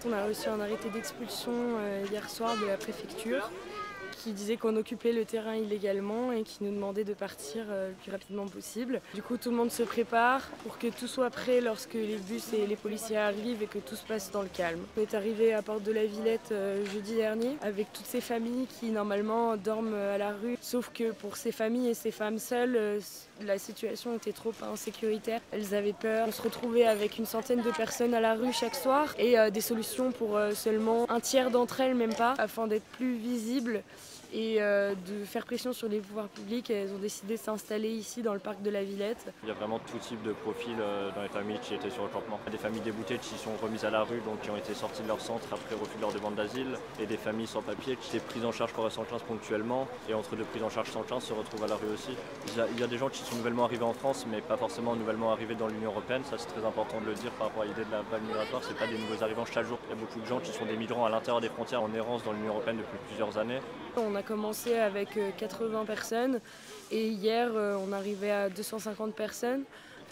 on a reçu un arrêté d'expulsion hier soir de la préfecture qui disait qu'on occupait le terrain illégalement et qui nous demandait de partir le plus rapidement possible. Du coup, tout le monde se prépare pour que tout soit prêt lorsque les bus et les policiers arrivent et que tout se passe dans le calme. On est arrivé à Porte de la Villette jeudi dernier avec toutes ces familles qui normalement dorment à la rue. Sauf que pour ces familles et ces femmes seules, la situation était trop insécuritaire. Elles avaient peur. On se retrouvait avec une centaine de personnes à la rue chaque soir et des solutions pour seulement un tiers d'entre elles, même pas, afin d'être plus visibles. Et de faire pression sur les pouvoirs publics, elles ont décidé de s'installer ici dans le parc de la Villette. Il y a vraiment tout type de profils dans les familles qui étaient sur le campement. Des familles déboutées qui sont remises à la rue, donc qui ont été sorties de leur centre après refus de leur demande d'asile, et des familles sans papier qui étaient prises en charge par 115 ponctuellement, et entre deux prises en charge 115 se retrouvent à la rue aussi. Il y a des gens qui sont nouvellement arrivés en France, mais pas forcément nouvellement arrivés dans l'Union européenne. Ça, c'est très important de le dire par rapport à l'idée de la vague migratoire. C'est pas des nouveaux arrivants chaque jour. Il y a beaucoup de gens qui sont des migrants à l'intérieur des frontières en errance dans l'Union européenne depuis plusieurs années. On a commencé avec 80 personnes et hier on arrivait à 250 personnes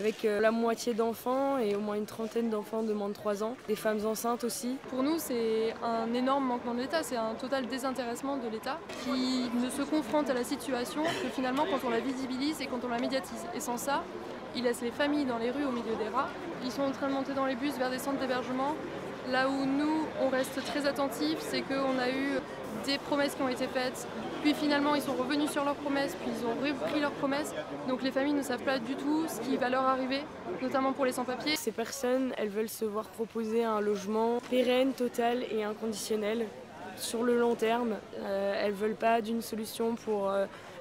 avec la moitié d'enfants et au moins une trentaine d'enfants de moins de 3 ans, des femmes enceintes aussi. Pour nous, c'est un énorme manquement de l'État, c'est un total désintéressement de l'État qui ne se confronte à la situation que finalement quand on la visibilise et quand on la médiatise. Et sans ça, il laisse les familles dans les rues au milieu des rats. Ils sont en train de monter dans les bus vers des centres d'hébergement. Là où nous, on reste très attentifs, c'est qu'on a eu des promesses qui ont été faites, puis finalement ils sont revenus sur leurs promesses, puis ils ont repris leurs promesses. Donc les familles ne savent pas du tout ce qui va leur arriver, notamment pour les sans-papiers. Ces personnes, elles veulent se voir proposer un logement pérenne, total et inconditionnel sur le long terme. Elles ne veulent pas d'une solution pour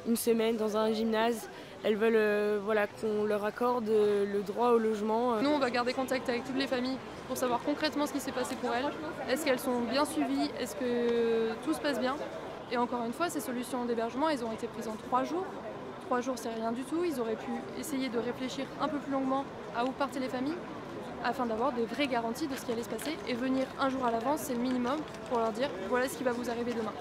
une semaine dans un gymnase. Elles veulent qu'on leur accorde le droit au logement. Nous, on va garder contact avec toutes les familles pour savoir concrètement ce qui s'est passé pour elles. Est-ce qu'elles sont bien suivies? Est-ce que tout se passe bien? Et encore une fois, ces solutions d'hébergement, elles ont été prises en 3 jours. 3 jours, c'est rien du tout. Ils auraient pu essayer de réfléchir un peu plus longuement à où partaient les familles afin d'avoir des vraies garanties de ce qui allait se passer et venir un jour à l'avance, c'est le minimum, pour leur dire voilà ce qui va vous arriver demain.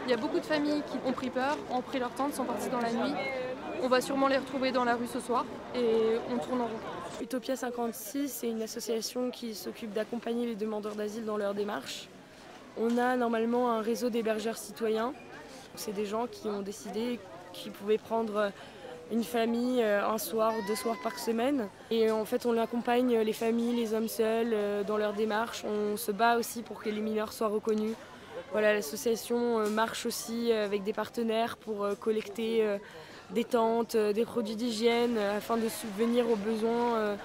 Il y a beaucoup de familles qui ont pris peur, ont pris leur tente, sont parties dans la nuit. On va sûrement les retrouver dans la rue ce soir et on tourne en rond. Utopia 56, c'est une association qui s'occupe d'accompagner les demandeurs d'asile dans leur démarche. On a normalement un réseau d'hébergeurs citoyens. C'est des gens qui ont décidé qu'ils pouvaient prendre une famille un soir, 2 soirs par semaine. Et en fait, on accompagne les familles, les hommes seuls dans leur démarche. On se bat aussi pour que les mineurs soient reconnus. Voilà, l'association marche aussi avec des partenaires pour collecter des tentes, des produits d'hygiène afin de subvenir aux besoins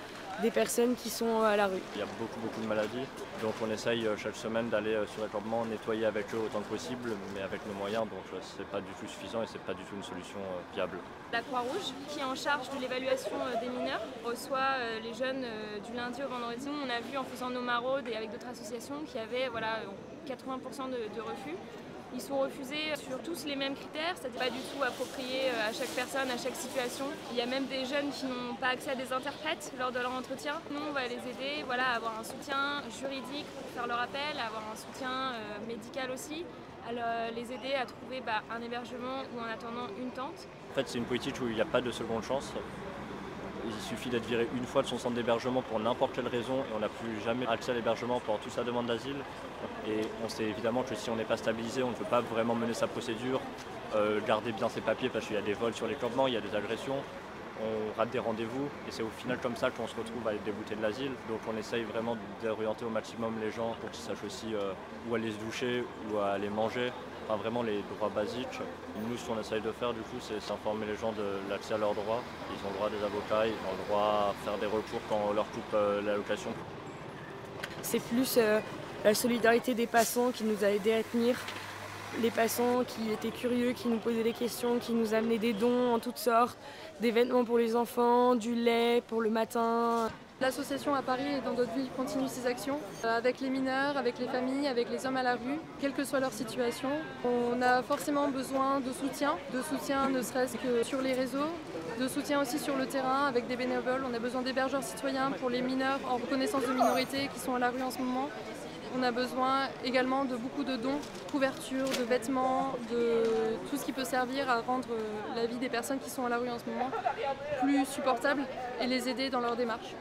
des personnes qui sont à la rue. Il y a beaucoup de maladies, donc on essaye chaque semaine d'aller sur les campements, nettoyer avec eux autant que possible, mais avec nos moyens, donc c'est pas du tout suffisant et c'est pas du tout une solution viable. La Croix-Rouge, qui est en charge de l'évaluation des mineurs, reçoit les jeunes du lundi au vendredi. On a vu en faisant nos maraudes et avec d'autres associations qu'il y avait 80% de refus. Ils sont refusés sur tous les mêmes critères, c'est-à-dire pas du tout appropriés à chaque personne, à chaque situation. Il y a même des jeunes qui n'ont pas accès à des interprètes lors de leur entretien. Nous, on va les aider à avoir un soutien juridique pour faire leur appel, à avoir un soutien médical aussi, à les aider à trouver un hébergement ou en attendant une tente. En fait, c'est une politique où il n'y a pas de seconde chance. Il suffit d'être viré une fois de son centre d'hébergement pour n'importe quelle raison et on n'a plus jamais accès à l'hébergement pendant toute sa demande d'asile. Et on sait évidemment que si on n'est pas stabilisé, on ne peut pas vraiment mener sa procédure, garder bien ses papiers parce qu'il y a des vols sur les campements, il y a des agressions, on rate des rendez-vous et c'est au final comme ça qu'on se retrouve à être débouté de l'asile. Donc on essaye vraiment d'orienter au maximum les gens pour qu'ils sachent aussi où aller se doucher, où aller manger. Enfin, vraiment les droits basiques. Nous, ce qu'on essaye de faire, du coup, c'est s'informer les gens de l'accès à leurs droits. Ils ont le droit à des avocats, ils ont le droit à faire des recours quand on leur coupe l'allocation. C'est plus la solidarité des passants qui nous a aidés à tenir. Les passants qui étaient curieux, qui nous posaient des questions, qui nous amenaient des dons en toutes sortes, des vêtements pour les enfants, du lait pour le matin. L'association à Paris et dans d'autres villes continue ses actions avec les mineurs, avec les familles, avec les hommes à la rue, quelle que soit leur situation. On a forcément besoin de soutien ne serait-ce que sur les réseaux, de soutien aussi sur le terrain avec des bénévoles. On a besoin d'hébergeurs citoyens pour les mineurs en reconnaissance de minorité qui sont à la rue en ce moment. On a besoin également de beaucoup de dons, couvertures, de vêtements, de tout ce qui peut servir à rendre la vie des personnes qui sont à la rue en ce moment plus supportable et les aider dans leur démarche.